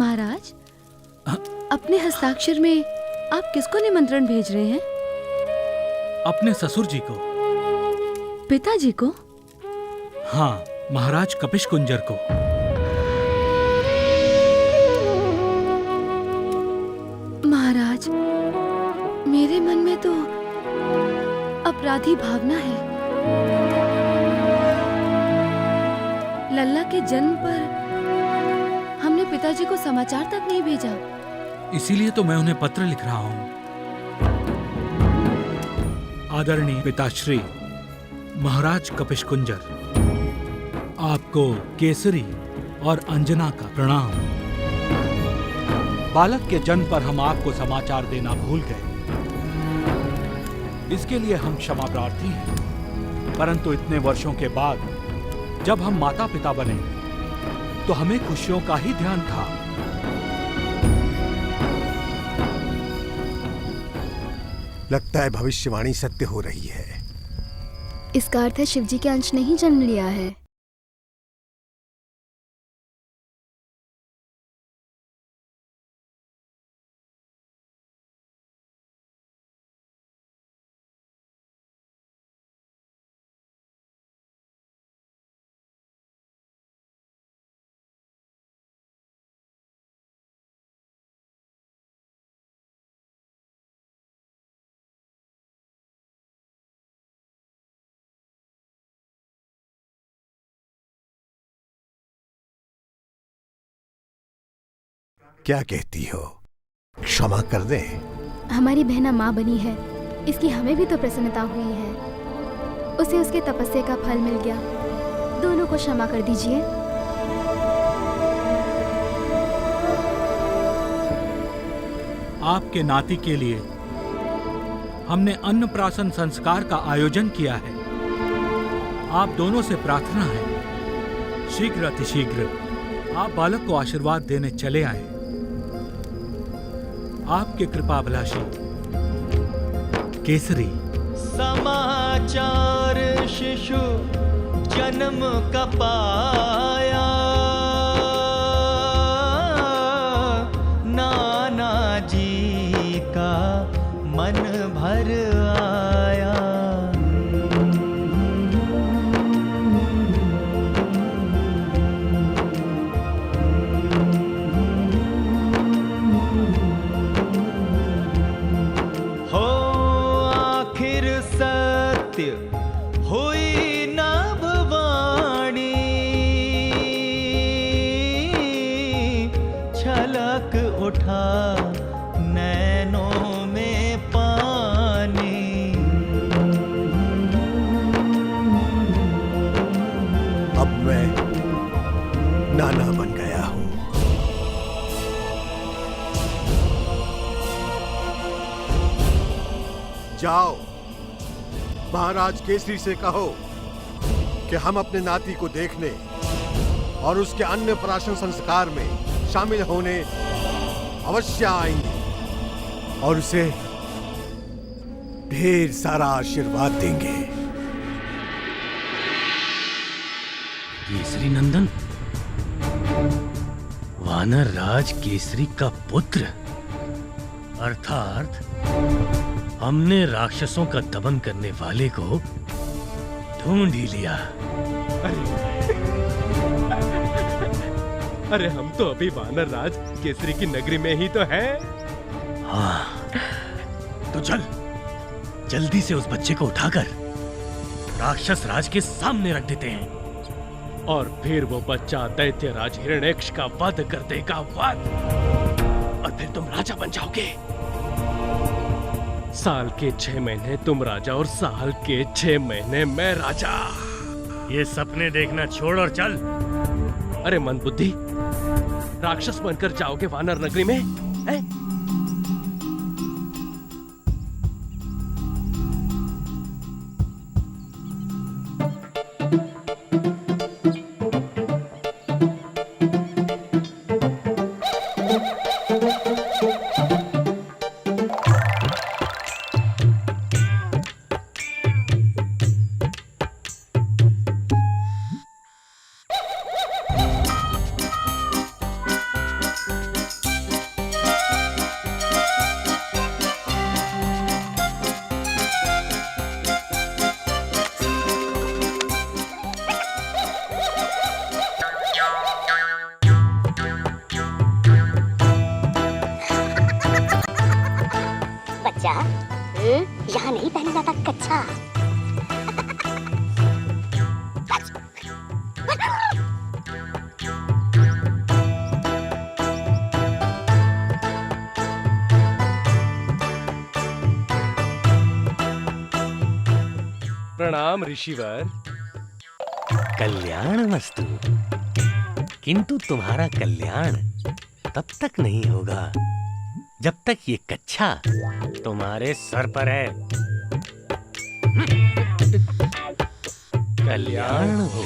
महाराज, अपने हस्ताक्षर में आप किसको निमंत्रण भेज रहे हैं? अपने ससुर जी को। पिताजी को? हाँ, महाराज कपिश कुंजर को। महाराज, मेरे मन में तो अपराधी भावना है। लल्ला के जन्म पर हमने पिताजी को समाचार तक नहीं भेजा। इसीलिए तो मैं उन्हें पत्र लिख रहा हूं। आदरणीय पिताश्री महाराज कपिश कुंजर, आपको केसरी और अंजना का प्रणाम। बालक के जन्म पर हम आपको समाचार देना भूल गए, इसके लिए हम क्षमा प्रार्थी हैं। परंतु इतने वर्षों के बाद जब हम माता पिता बने तो हमें खुशियों का ही ध्यान था। लगता है भविष्यवाणी सत्य हो रही है। इसका अर्थ है शिवजी के अंश ने ही जन्म लिया है। क्या कहती हो, क्षमा कर दें? हमारी बहना माँ बनी है, इसकी हमें भी तो प्रसन्नता हुई है। उसे उसके तपस्या का फल मिल गया। दोनों को क्षमा कर दीजिए। आपके नाती के लिए हमने अन्नप्राशन संस्कार का आयोजन किया है। आप दोनों से प्रार्थना है, शीघ्र अतिशीघ्र आप बालक को आशीर्वाद देने चले आए। आपके कृपाभिलाषी केसरी। समाचार शिशु जन्म का पाया, नाना जी का मन भर आया। हुई नभवाणी, छलक उठा नैनों में पानी। अब मैं नाना बन गया हूं। जाओ, महाराज केसरी से कहो कि हम अपने नाती को देखने और उसके अन्नप्राशन संस्कार में शामिल होने अवश्य आएंगे और उसे ढेर सारा आशीर्वाद देंगे। केसरी नंदन, वानर राज केसरी का पुत्र, अर्थात हमने राक्षसों का दमन करने वाले को ढूंढ ही लिया। अरे हम तो अभी वानर राज केसरी की नगरी में ही तो हैं। हाँ, तो चल जल्दी से उस बच्चे को उठाकर राक्षस राज के सामने रख देते हैं और फिर वो बच्चा दैत्य राज हिरण्यक्ष का वध कर देगा। वध, और फिर तुम राजा बन जाओगे। साल के 6 महीने तुम राजा और साल के 6 महीने मैं राजा। ये सपने देखना छोड़ और चल। अरे मंदबुद्धि, राक्षस बनकर जाओगे वानर नगरी में? है? बच्चा, यहाँ नहीं पहना जाता कच्चा। प्रणाम ऋषिवर। कल्याण मस्तु। किंतु तुम्हारा कल्याण तब तक नहीं होगा जब तक ये कच्छा तुम्हारे सर पर है। कल्याण हो।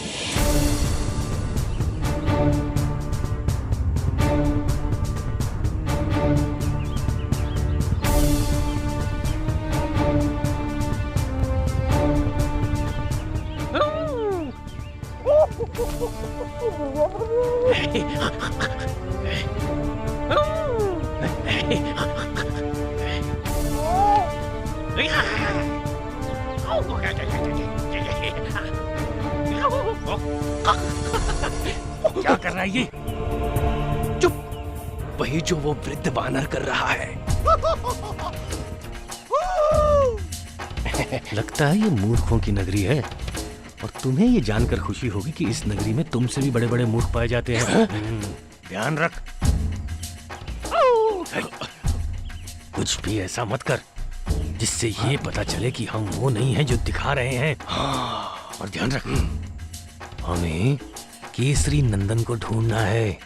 क्या कर रहा है ये? चुप। वही जो वो वृद्ध बानर कर रहा है। लगता है ये मूर्खों की नगरी है और तुम्हें ये जानकर खुशी होगी कि इस नगरी में तुमसे भी बड़े बड़े मूर्ख पाए जाते हैं। ध्यान रख, कुछ भी ऐसा मत कर जिससे ये पता चले कि हम वो नहीं हैं जो दिखा रहे हैं। और ध्यान रख, हमें केसरी नंदन को ढूंढना है।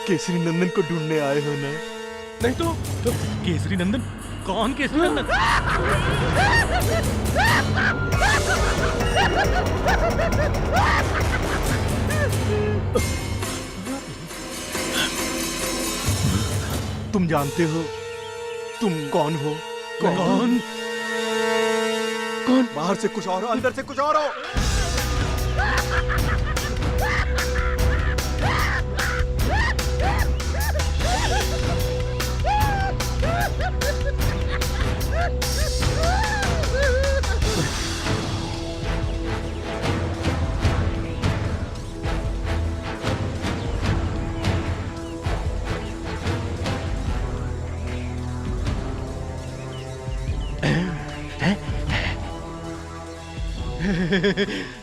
केसरी नंदन को ढूंढने आए हो ना? नहीं तो केसरी नंदन? कौन केसरी नंदन? तुम जानते हो तुम कौन हो? कौन? बाहर से कुछ और हो, अंदर से कुछ और हो।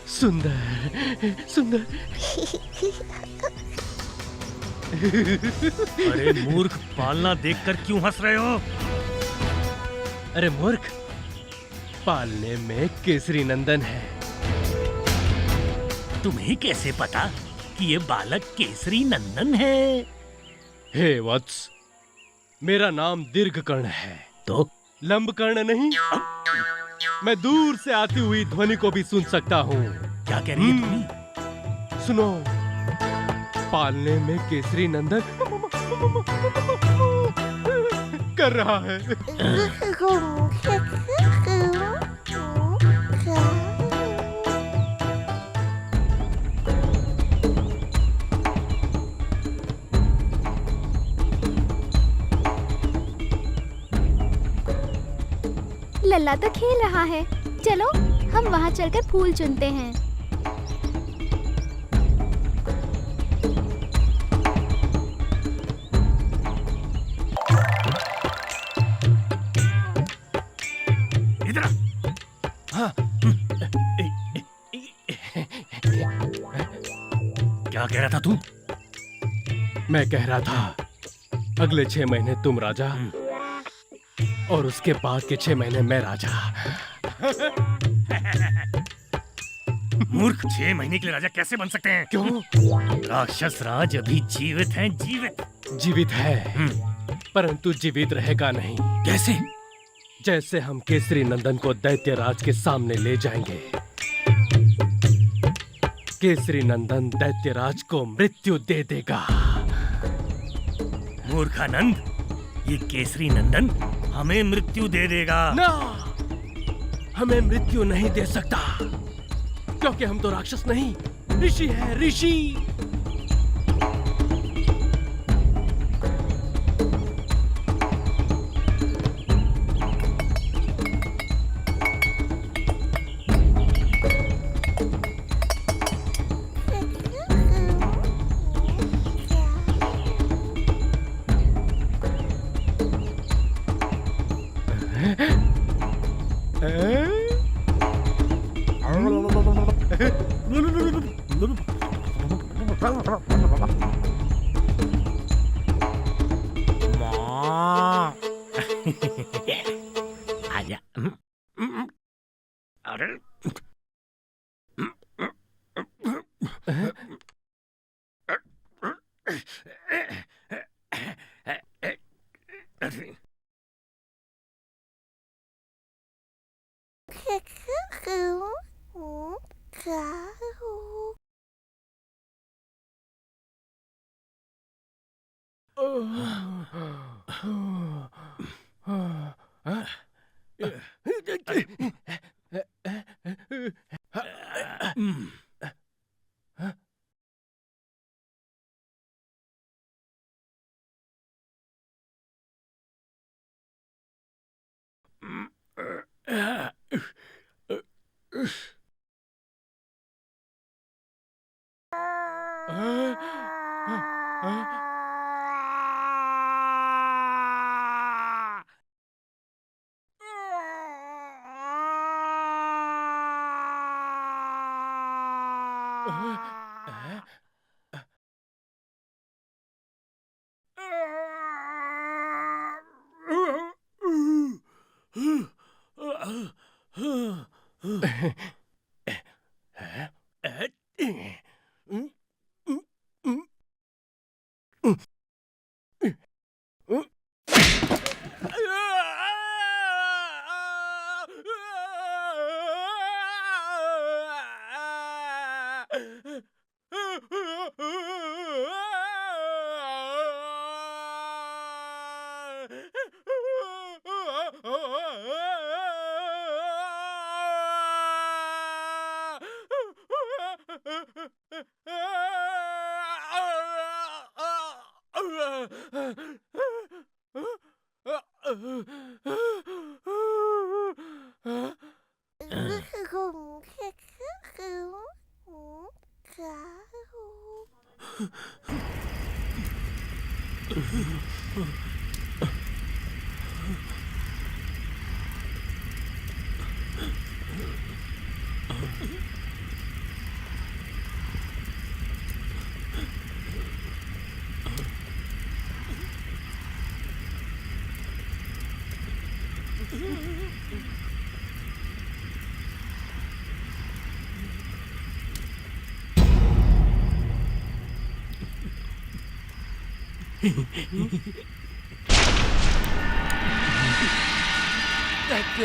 सुंदर सुंदर। अरे मूर्ख, पालना देखकर क्यों हंस रहे हो? अरे मूर्ख, पालने में केसरी नंदन है। तुम्हें कैसे पता कि ये बालक केसरी नंदन है? हे वत्स, मेरा नाम दीर्घकर्ण है। तो लंबकर्ण नहीं। मैं दूर से आती हुई ध्वनि को भी सुन सकता हूँ। क्या कह रही है ध्वनि? सुनो, पालने में केसरी नंदन कर रहा है। लल्ला तो खेल रहा है, चलो हम वहाँ चलकर फूल चुनते हैं। इधर आ। हाँ। क्या कह रहा था तू? मैं कह रहा था, अगले 6 महीने तुम राजा और उसके बाद के 6 महीने मैं राजा। मूर्ख, 6 महीने के लिए राजा कैसे बन सकते हैं? क्यों? राक्षस राज अभी जीवित हैं। जीवित है, परंतु जीवित रहेगा नहीं। कैसे? जैसे हम केसरी नंदन को दैत्य राज के सामने ले जाएंगे, केसरी नंदन दैत्य राज को मृत्यु दे देगा। मूर्खानंद, ये केसरी नंदन हमें मृत्यु दे देगा। ना, हमें मृत्यु नहीं दे सकता, क्योंकि हम तो राक्षस नहीं, ऋषि है, ऋषि। माँ आजा। अरे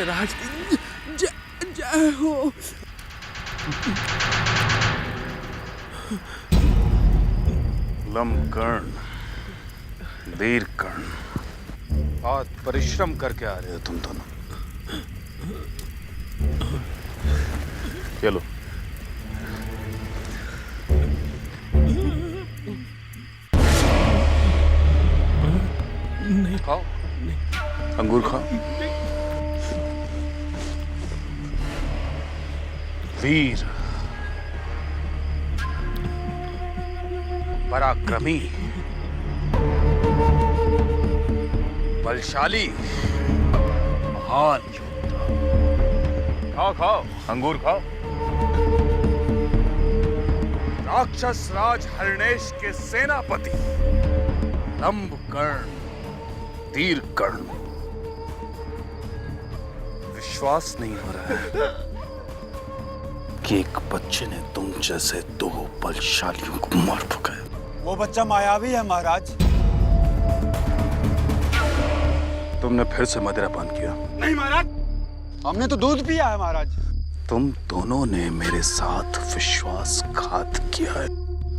राज की जय हो। लंबकर्ण, वीरकर्ण, बहुत परिश्रम करके आ रहे हो तुम दोनों। चलो नहीं खाओ, अंगूर खाओ। वीर, पराक्रमी, बलशाली, महान योद्धा। खाओ खाओ, अंगूर खाओ। राक्षस राज हरनेश के सेनापति लंबकर्ण, वीरकर्ण। विश्वास नहीं हो रहा है कि एक बच्चे ने तुम जैसे दो बलशालियों को मार ठुकाया। वो बच्चा मायावी है महाराज। तुमने फिर से मदिरापान किया? नहीं महाराज, हमने तो दूध पिया है महाराज। तुम दोनों ने मेरे साथ विश्वासघात किया है।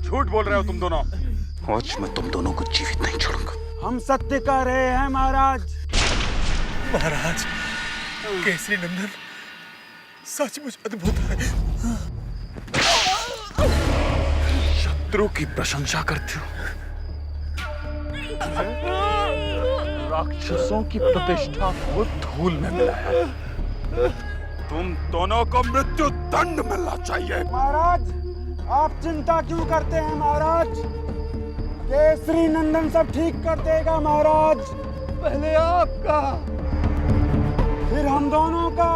झूठ बोल रहे हो तुम दोनों। आज मैं तुम दोनों को जीवित नहीं छोड़ूंगा। हम सत्य कह रहे हैं महाराज। महाराज, केसरी नंदन सचमुच अद्भुत है। शत्रु की प्रशंसा करते हो। राक्षसों की प्रतिष्ठा को धूल में मिलाया। तुम दोनों को मृत्यु दंड मिलना चाहिए। महाराज, आप चिंता क्यों करते हैं महाराज? केसरी नंदन सब ठीक कर देगा महाराज। पहले आपका, फिर हम दोनों का,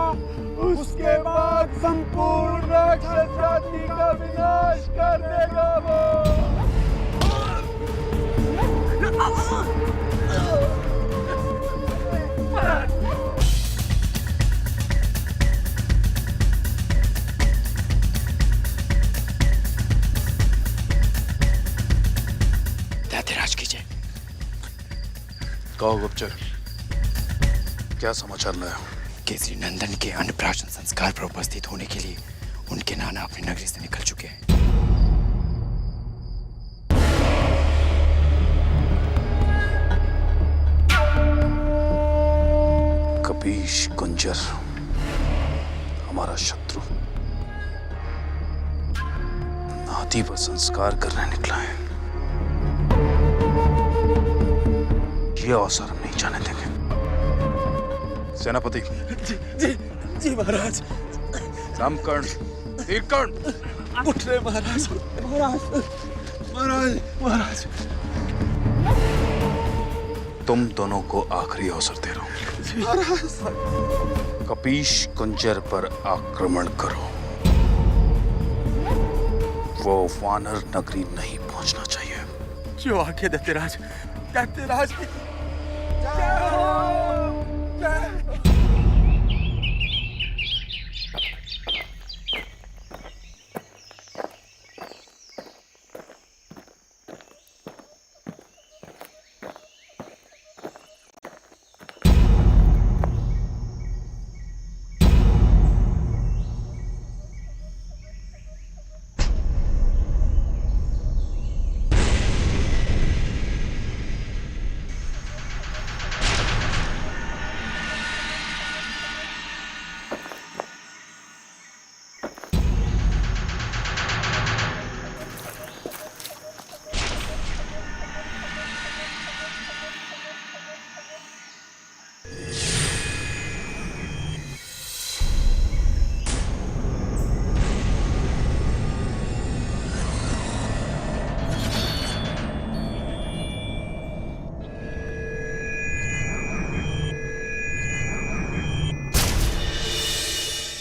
उसके बाद संपूर्ण राक्षस जाति का विनाश कर देगा वो। धतिराज की जय। कहो गुप्तचर, क्या समाचार लाया? केसरी नंदन के अन्नप्राशन संस्कार पर उपस्थित होने के लिए उनके नाना अपनी नगरी से निकल चुके हैं। कपीश कुंजर हमारा शत्रु नाती पर संस्कार करने निकला है। ये अवसर हम नहीं जाने देंगे। सेनापति। जी जी जी महाराज। रामकर्ण, तीरकर्ण, उठ रहे महाराज। महाराज महाराज महाराज। तुम दोनों को आखिरी अवसर दे रहा हूं। महाराज। कपीश कुंजर पर आक्रमण करो। वो वानर नगरी नहीं पहुंचना चाहिए। जो आके धतिराज, धतिराज की जय हो, जय हो।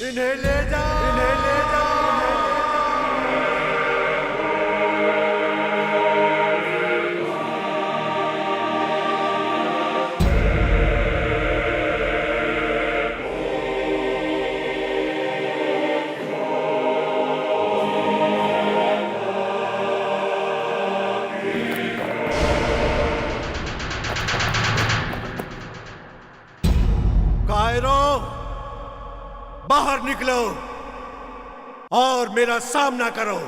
इन्हें ले जाओ, इन्हें ले जाओ। कायरों, बाहर निकलो और मेरा सामना करो।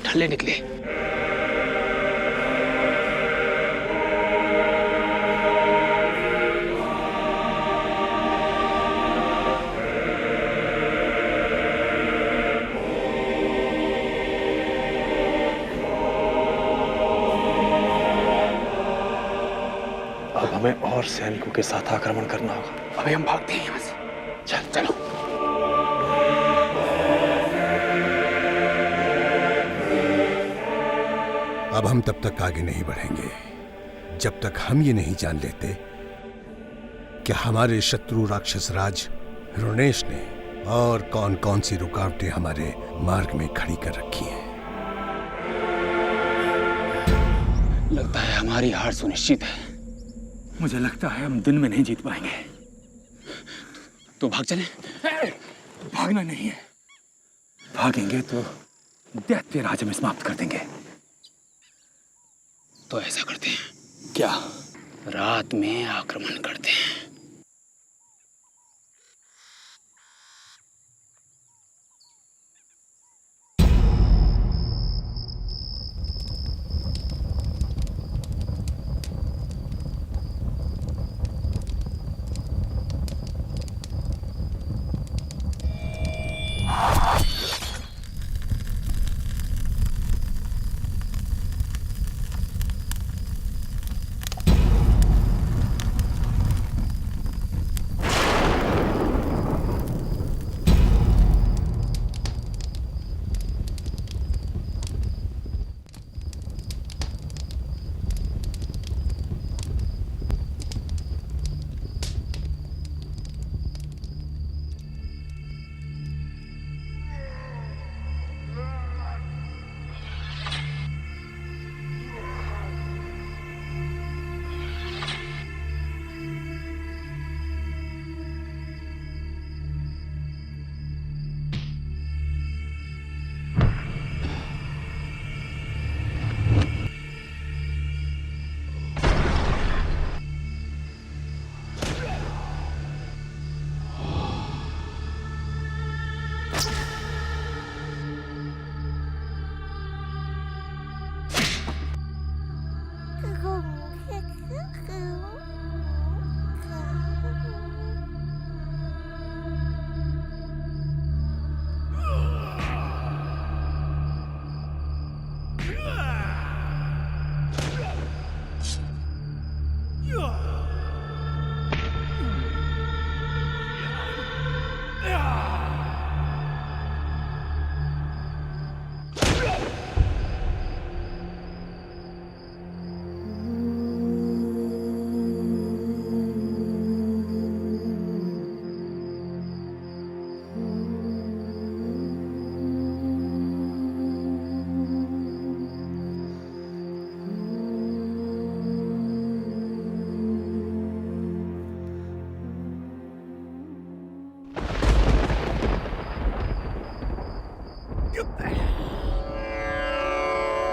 ढले निकले। अब हमें और सैनिकों के साथ आक्रमण करना होगा। अभी हम भागते हैं यहाँ से। चल चलो। अब हम तब तक आगे नहीं बढ़ेंगे जब तक हम ये नहीं जान लेते कि हमारे शत्रु राक्षस राज ऋणेश ने और कौन कौन सी रुकावटें हमारे मार्ग में खड़ी कर रखी हैं। लगता है हमारी हार सुनिश्चित है। मुझे लगता है हम दिन में नहीं जीत पाएंगे। तो भाग चले? भागना नहीं है, भागेंगे तो दैत्य राज्य में समाप्त कर देंगे। तो ऐसा करते हैं, क्या? रात में आक्रमण करते हैं।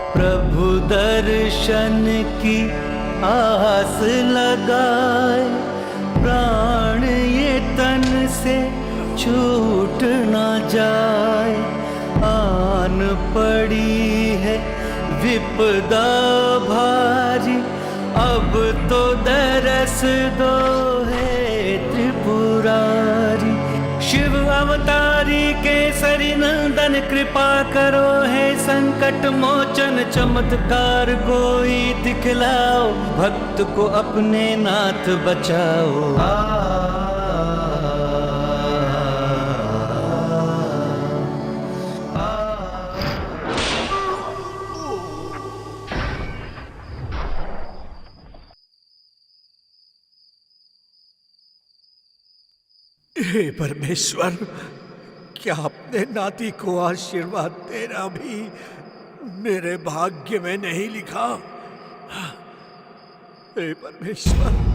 प्रभु दर्शन की आस लगाए, प्राण ये तन से छूट न जाए। आन पड़ी है विपदा भारी, अब तो दरस दो है त्रिपुरारी। शिव अवतारी केसरी नंदन कृपा करो है संकट मोचन, चमत्कार कोई दिखलाओ, भक्त को अपने नाथ बचाओ। हे परमेश्वर, क्या अपने नाती को आशीर्वाद देना भी मेरे भाग्य में नहीं लिखा? हे परमेश्वर,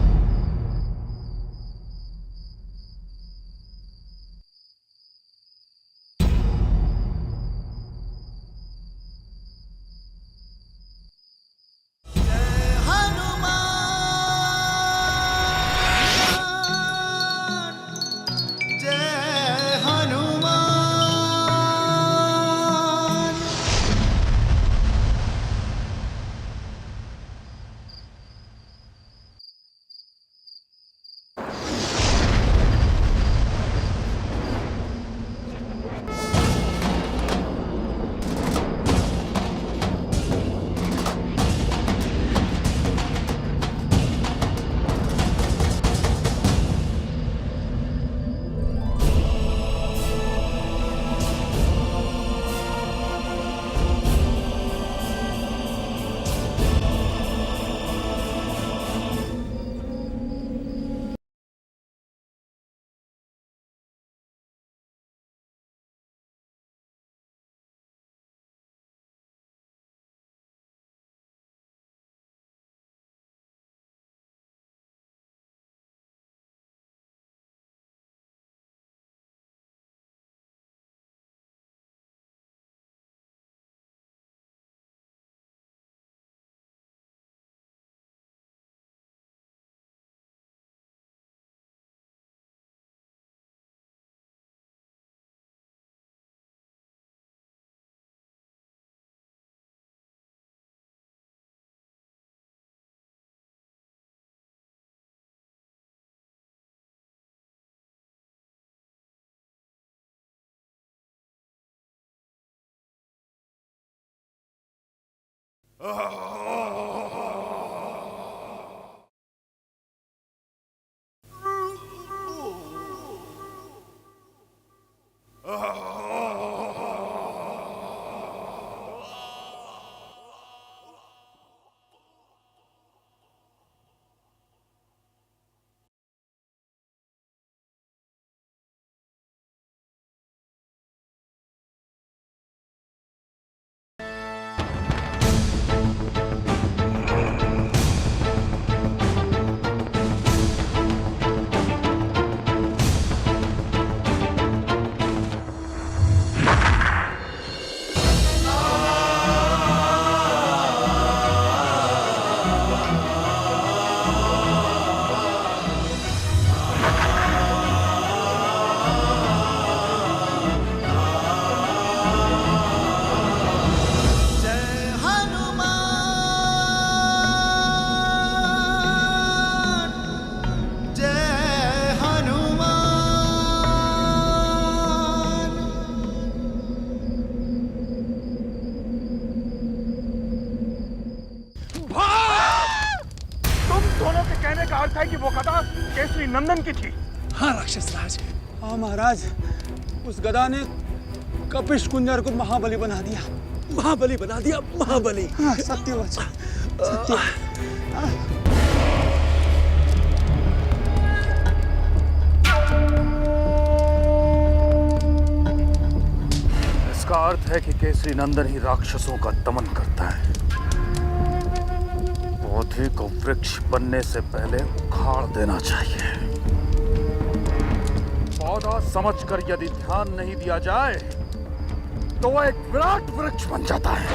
केसरी नंदन की थी। हाँ राक्षस राज। हाँ महाराज, उस गदा ने कपिश कुंजर को महाबली बना दिया। महाबली बना दिया, महाबली। हाँ, सत्य वचन, सत्य। इसका अर्थ है कि केसरी नंदन ही राक्षसों का दमन करता है। पौधे को वृक्ष बनने से पहले उखाड़ देना चाहिए। पौधा समझकर यदि ध्यान नहीं दिया जाए तो वह एक विराट वृक्ष बन जाता है।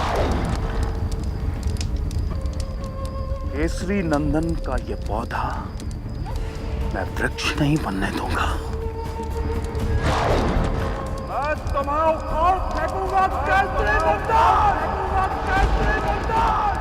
केसरी नंदन का यह पौधा मैं वृक्ष नहीं बनने दूंगा। मैं तुम्हें उखाड़ फेंकूंगा केसरी नंदन। केसरी नंदन।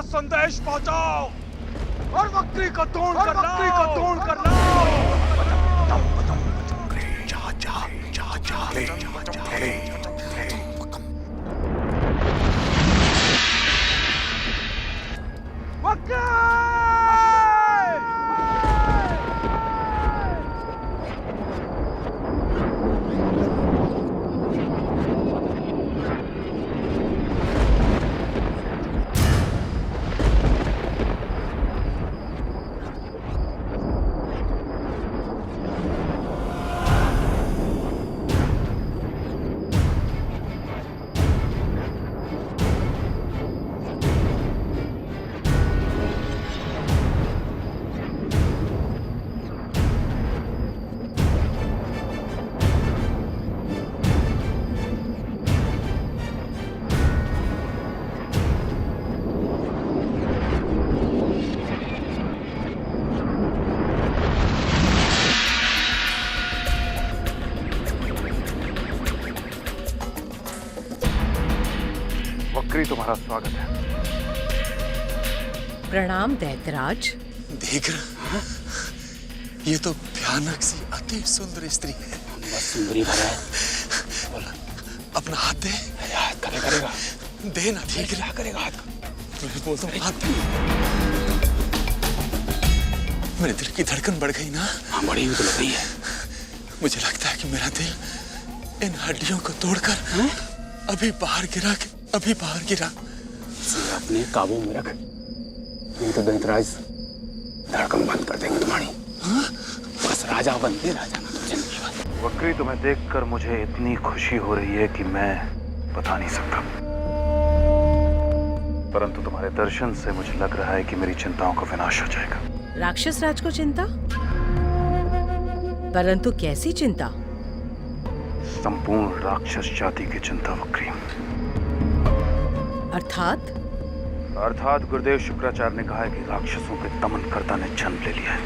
संदेश पहुंचाओ और वक्री को तोड़ कर लाओ। तुम्हारा स्वागत है। प्रणाम दैत्यराज। देख रहा, ये तो भयानक सी अति सुंदर स्त्री है। बस सुंदरी भरा है। बोला, अपना हाथ दे। हाथ करेगा। दे ना, ठीक है करेगा हाथ। मैं बोलता हूँ हाथ दे। मेरे दिल की धड़कन बढ़ गई ना। हाँ, बड़ी हुई तो लग रही है। मुझे लगता है कि मेरा दिल इन हड्डियों को तोड़कर अभी बाहर गिरा। इसे अपने काबू में रख। नहीं तो दैतराज धड़कन बंद कर देंगे तुम्हारी। बस राजा बनते राजा ना तो जिंदगी भर। वक्री, तुम्हें देखकर मुझे इतनी खुशी हो रही है कि मैं बता नहीं सकता, परंतु तुम्हारे दर्शन से मुझे लग रहा है कि मेरी चिंताओं का विनाश हो जाएगा। राक्षस राज को चिंता? परंतु कैसी चिंता? संपूर्ण राक्षस जाति की चिंता वक्री। अर्थात? अर्थात गुरुदेव शुक्राचार्य ने कहा है कि राक्षसों के दमनकर्ता ने जन्म ले लिया है।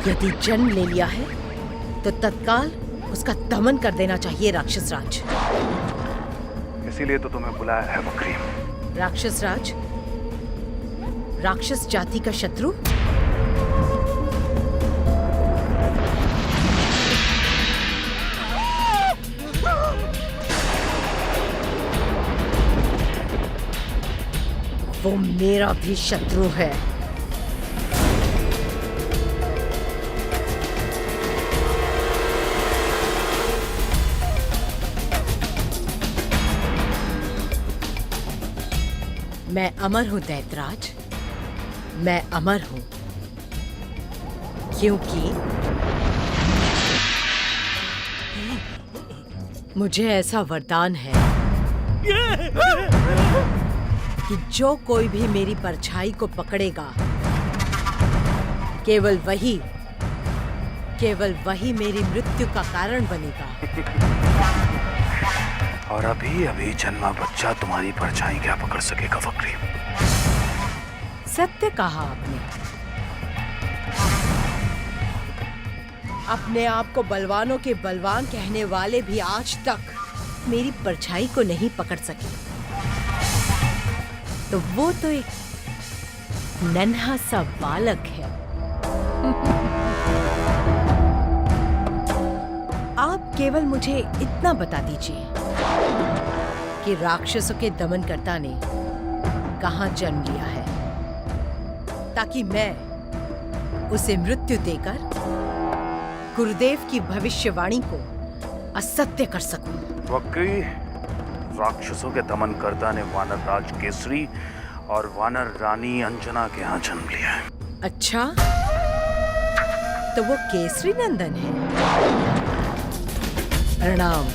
यदि जन्म ले लिया है तो तत्काल उसका दमन कर देना चाहिए राक्षस राज। इसीलिए तो तुम्हें बुलाया है वक्री। राक्षस राज, राक्षस जाति का शत्रु? वो मेरा भी शत्रु है। मैं अमर हूं दैतराज, मैं अमर हूं क्योंकि मुझे ऐसा वरदान है कि जो कोई भी मेरी परछाई को पकड़ेगा, केवल वही मेरी मृत्यु का कारण बनेगा। और अभी अभी जन्मा बच्चा तुम्हारी परछाई क्या पकड़ सकेगा वक्री? सत्य कहा आपने। अपने आप को बलवानों के बलवान कहने वाले भी आज तक मेरी परछाई को नहीं पकड़ सके, तो वो तो एक नन्हा सा बालक है। आप केवल मुझे इतना बता दीजिए कि राक्षसों के दमनकर्ता ने कहां जन्म लिया है, ताकि मैं उसे मृत्यु देकर गुरुदेव की भविष्यवाणी को असत्य कर सकूं। वक्री, राक्षसों के दमनकर्ता ने वानर राज केसरी और वानर रानी अंजना के यहाँ जन्म लिया है। अच्छा, तो वो केसरी नंदन है। प्रणाम।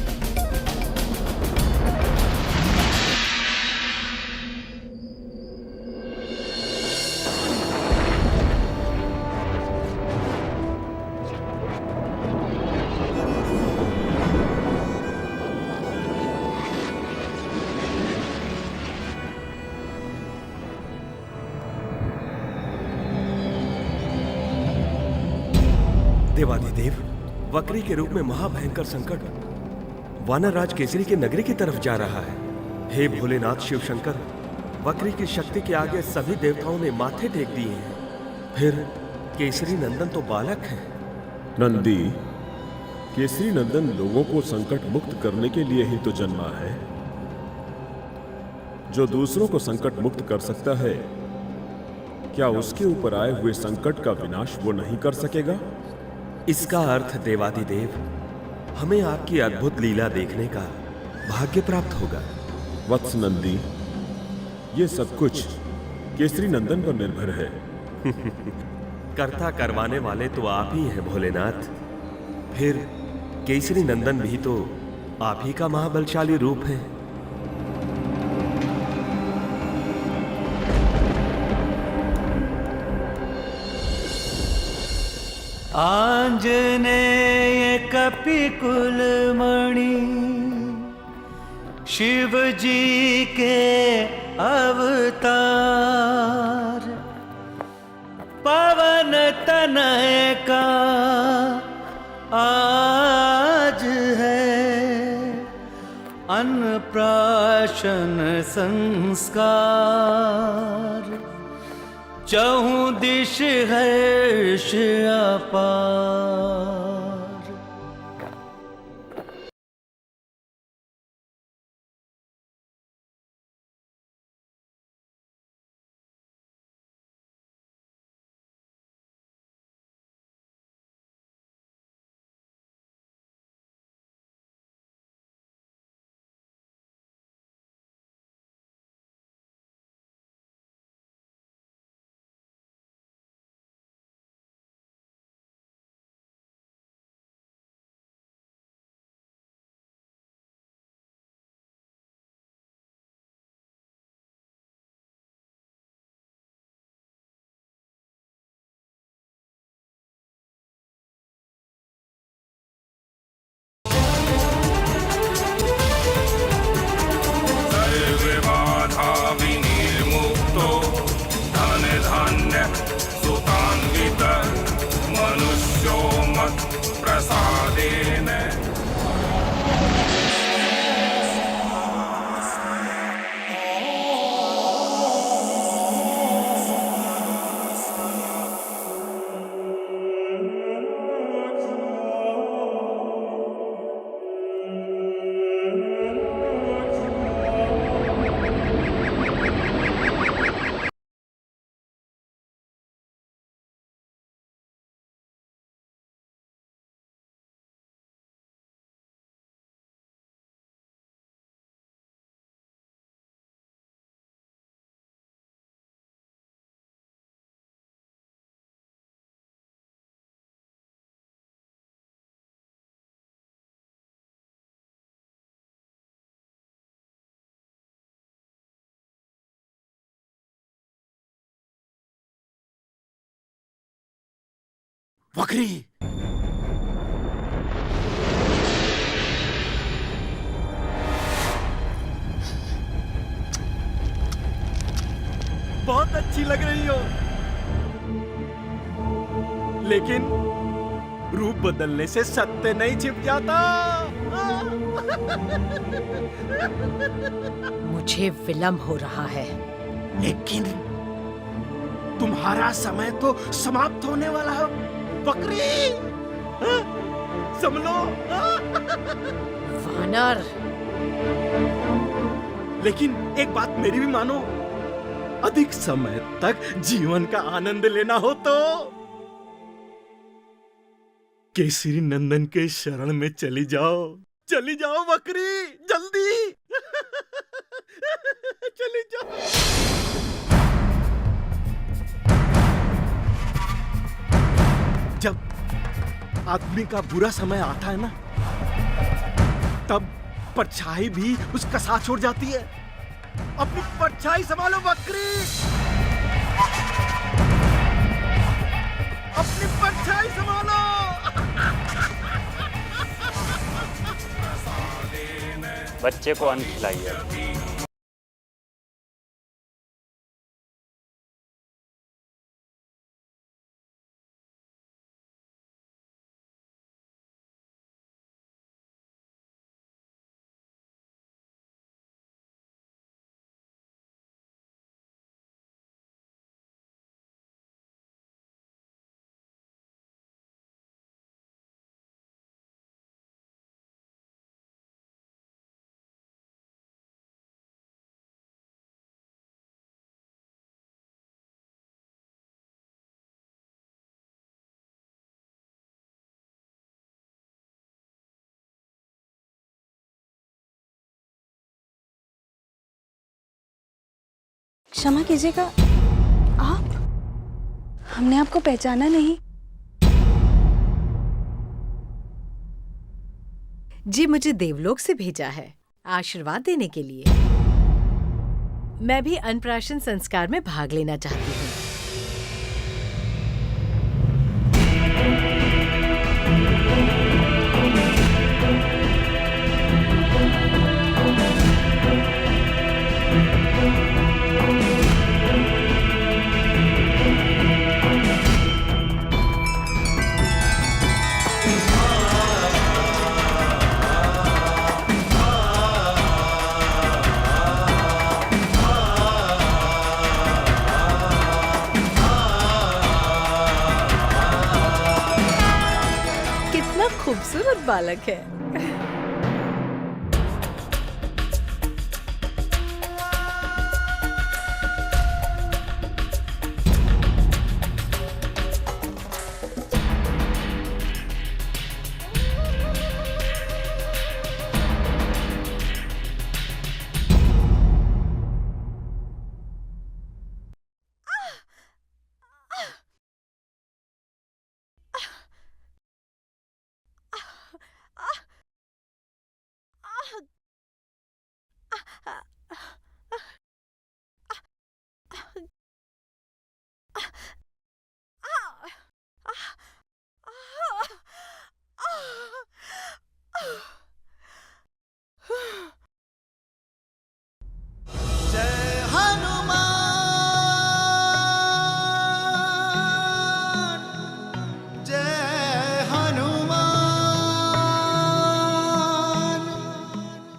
देवाधिदेव, वक्री के रूप में महाभयंकर संकट वानर राज केसरी के नगरी की तरफ जा रहा है। हे भोलेनाथ शिव शंकर, वक्री की शक्ति के आगे सभी देवताओं ने माथे टेक दिए हैं। फिर केसरी नंदन तो बालक है। नंदी, केसरी नंदन लोगों को संकट मुक्त करने के लिए ही तो जन्मा है। जो दूसरों को संकट मुक्त कर सकता है, क्या उसके ऊपर आए हुए संकट का विनाश वो नहीं कर सकेगा? इसका अर्थ देवाधिदेव, हमें आपकी अद्भुत लीला देखने का भाग्य प्राप्त होगा। वत्स नंदी, ये सब कुछ केसरी नंदन पर निर्भर है। कर्ता करवाने वाले तो आप ही हैं भोलेनाथ। फिर केसरी नंदन भी तो आप ही का महाबलशाली रूप है। आंजनेय कपिकुल मणि, शिव जी के अवतार, पवन तनय का आज है अन्नप्राशन संस्कार। चहुं दिश हर्ष अपार। वक्री, बहुत अच्छी लग रही हो, लेकिन रूप बदलने से सत्य नहीं छिप जाता। मुझे विलंब हो रहा है। लेकिन तुम्हारा समय तो समाप्त होने वाला है बकरी। संभलो। वानर, लेकिन एक बात मेरी भी मानो, अधिक समय तक जीवन का आनंद लेना हो तो केसरी नंदन के शरण में चली जाओ। चली जाओ बकरी, जल्दी चली जाओ। जब आदमी का बुरा समय आता है ना, तब परछाई भी उसका साथ छोड़ जाती है। अपनी परछाई संभालो बकरी, अपनी परछाई संभालो। बच्चे को अन्न खिलाइए। क्षमा कीजिएगा, आप? हमने आपको पहचाना नहीं। जी, मुझे देवलोक से भेजा है आशीर्वाद देने के लिए। मैं भी अन्नप्राशन संस्कार में भाग लेना चाहती हूँ। खूबसूरत बालक है।